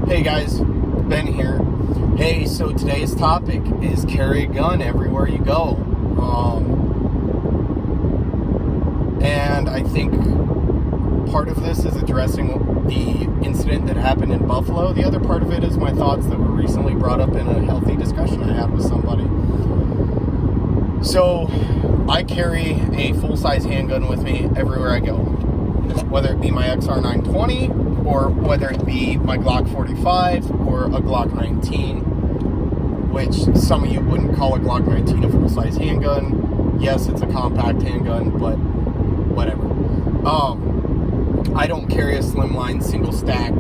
Hey guys, Ben here. Hey, so today's topic is carry a gun everywhere you go. And I think part of this is addressing the incident that happened in Buffalo. The other part of it is my thoughts that were recently brought up in a healthy discussion I had with somebody. So, I carry a full-size handgun with me everywhere I go. Whether it be my XR920, or whether it be my Glock 45, or a Glock 19, which some of you wouldn't call a Glock 19 a full-size handgun. Yes, it's a compact handgun, but whatever. I don't carry a slimline single stack,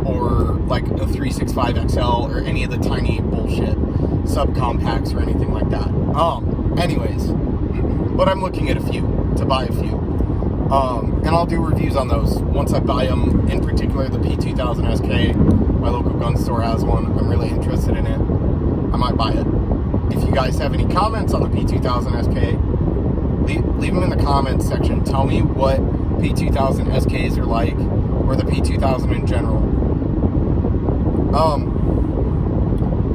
or like a 365 XL, or any of the tiny bullshit subcompacts or anything like that. Anyways, but I'm looking at a few, to buy a few. And I'll do reviews on those once I buy them, in particular the P2000 SK. My local gun store has one. I'm really interested in it. I might buy it. If you guys have any comments on the P2000 SK, leave them in the comments section. Tell me what P2000 SKs are like, or the P2000 in general.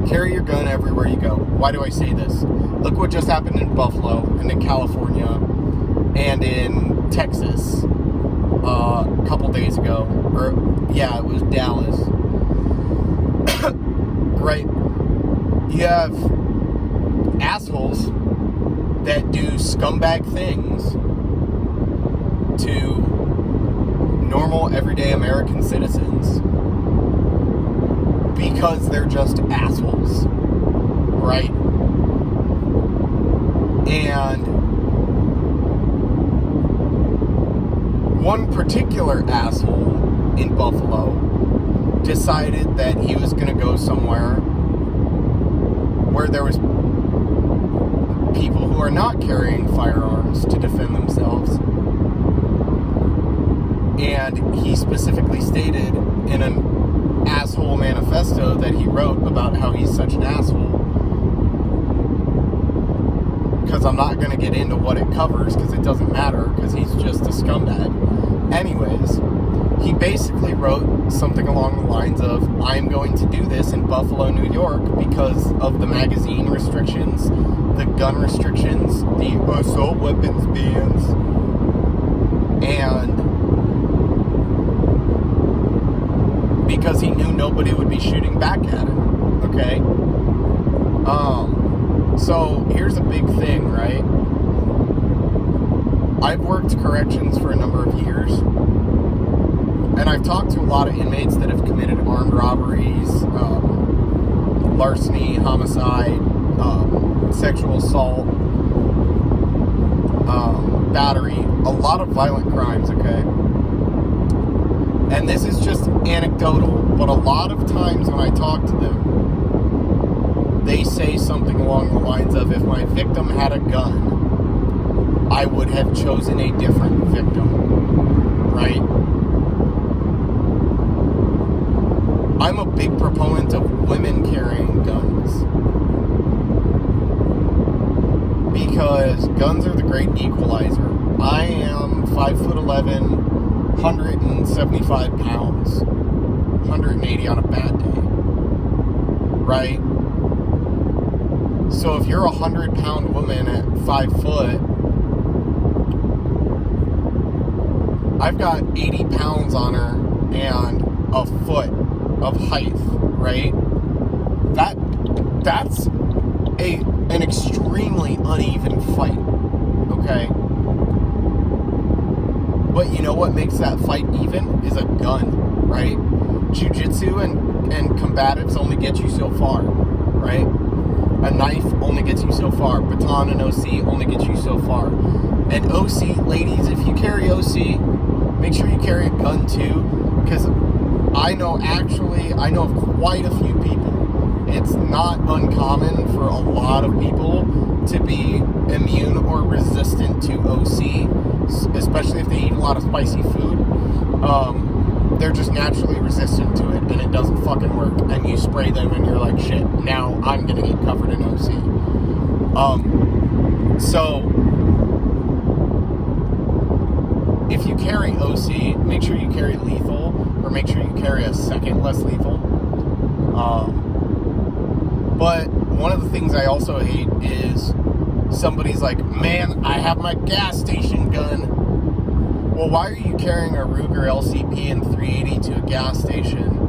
Carry your gun everywhere you go. Why do I say this? Look what just happened in Buffalo, and in California, and in Texas a couple days ago. It was Dallas. Right? You have assholes that do scumbag things to normal, everyday American citizens because they're just assholes, right? And one particular asshole in Buffalo decided that he was going to go somewhere where there was people who are not carrying firearms to defend themselves. And he specifically stated in an asshole manifesto that he wrote about how he's such an asshole. Because I'm not going to get into what it covers, because it doesn't matter, because he's just a scumbag. Anyways, he basically wrote something along the lines of, I'm going to do this in Buffalo, New York, because of the magazine restrictions, the gun restrictions, the assault weapons bans, and because he knew nobody would be shooting back at him, okay? So here's a big thing, right? I've worked corrections for a number of years, and I've talked to a lot of inmates that have committed armed robberies, larceny, homicide, sexual assault, battery, a lot of violent crimes, okay? And this is just anecdotal, but a lot of times when I talk to them, they say something along the lines of, if my victim had a gun, I would have chosen a different victim, right? I'm a big proponent of women carrying guns, because guns are the great equalizer. I am 5'11", 175 pounds, 180 on a bad day, right? So if you're a 100-pound woman at 5 foot, I've got 80 pounds on her and a foot of height, right? That's an extremely uneven fight, okay? But you know what makes that fight even? Is a gun, right? Jiu-jitsu and combatives only get you so far, right? A knife only gets you so far. Baton and OC only gets you so far. And OC, ladies, if you carry OC, make sure you carry a gun too, because I know of quite a few people. It's not uncommon for a lot of people to be immune or resistant to OC, especially if they eat a lot of spicy food. They're just naturally resistant to it, and it doesn't fucking work. And you spray them, and you're like, shit, now I'm gonna get covered in OC. So if you carry OC, make sure you carry lethal, or make sure you carry a second less lethal. But one of the things I also hate is somebody's like, man, I have my gas station gun. Well, why are you carrying a Ruger LCP and 380 to a gas station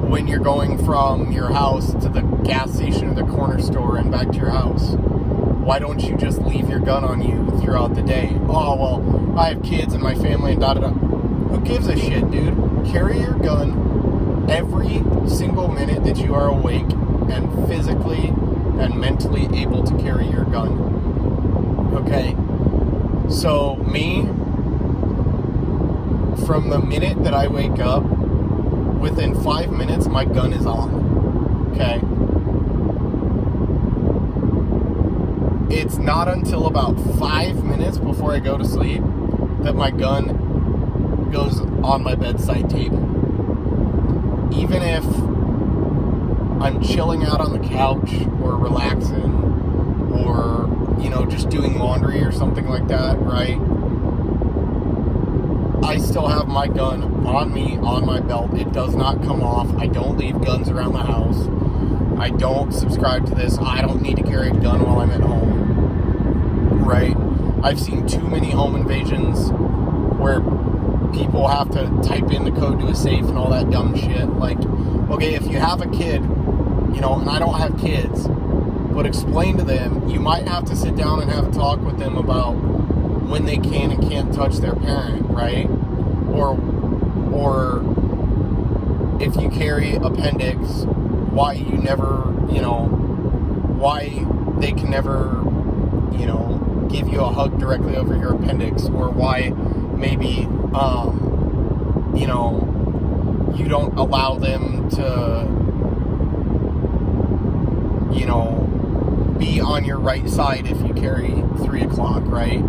when you're going from your house to the gas station or the corner store and back to your house? Why don't you just leave your gun on you throughout the day? Oh, well, I have kids and my family and da-da-da. Who gives a shit, dude? Carry your gun every single minute that you are awake and physically and mentally able to carry your gun. Okay? So, me, from the minute that I wake up, within 5 minutes, my gun is on. Okay? It's not until about 5 minutes before I go to sleep that my gun goes on my bedside table. Even if I'm chilling out on the couch or relaxing or, just doing laundry or something like that, right? I still have my gun on me, on my belt. It does not come off. I don't leave guns around the house. I don't subscribe to this. I don't need to carry a gun while I'm at home, right? I've seen too many home invasions where people have to type in the code to a safe and all that dumb shit. Like, okay, if you have a kid, and I don't have kids, but explain to them, you might have to sit down and have a talk with them about when they can and can't touch their parent, right? Or if you carry appendix, why you never, why they can never, give you a hug directly over your appendix, or why maybe, you don't allow them to, be on your right side if you carry 3 o'clock, right?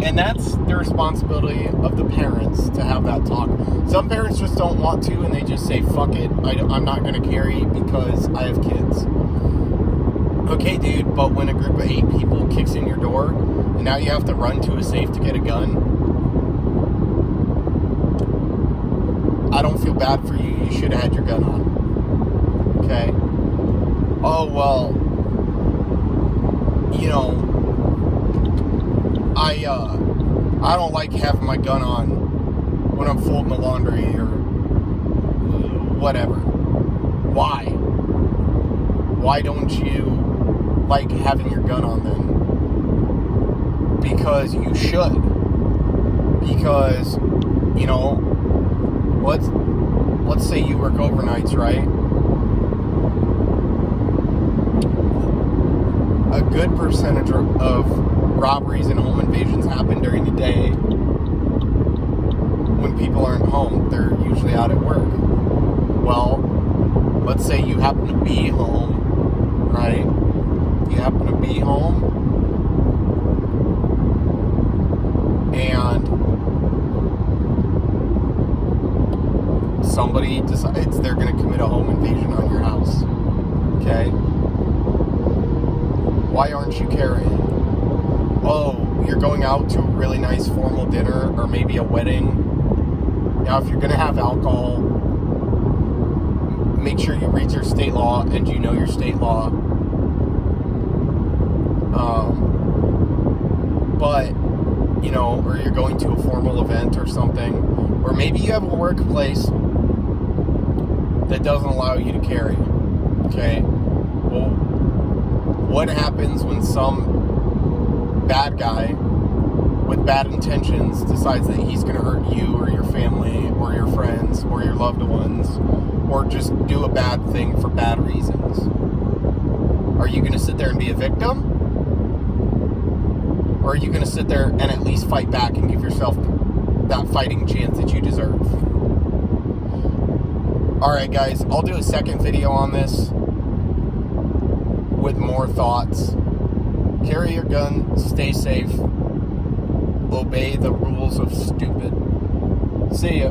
And that's the responsibility of the parents to have that talk. Some parents just don't want to, and they just say, fuck it, I'm not going to carry because I have kids. Okay, dude, but when a group of 8 people kicks in your door, and now you have to run to a safe to get a gun, I don't feel bad for you. You should have had your gun on. Okay? Oh, well, I don't like having my gun on when I'm folding the laundry or whatever. Why? Why don't you like having your gun on then? Because you should. Because, let's say you work overnights, right? A good percentage of robberies and home invasions happen during the day when people aren't home. They're usually out at work. Well, let's say you happen to be home, right? You happen to be home, and somebody decides they're going to commit a home invasion on your house. Okay? Why aren't you carrying? Oh, you're going out to a really nice formal dinner or maybe a wedding. Now, if you're going to have alcohol, make sure you read your state law and you know your state law. But, or you're going to a formal event or something, or maybe you have a workplace that doesn't allow you to carry. Okay? Well, what happens when some bad guy with bad intentions decides that he's going to hurt you or your family or your friends or your loved ones, or just do a bad thing for bad reasons? Are you going to sit there and be a victim? Or are you going to sit there and at least fight back and give yourself that fighting chance that you deserve? Alright guys, I'll do a second video on this with more thoughts. Carry your gun, stay safe, obey the rules of stupid. See ya.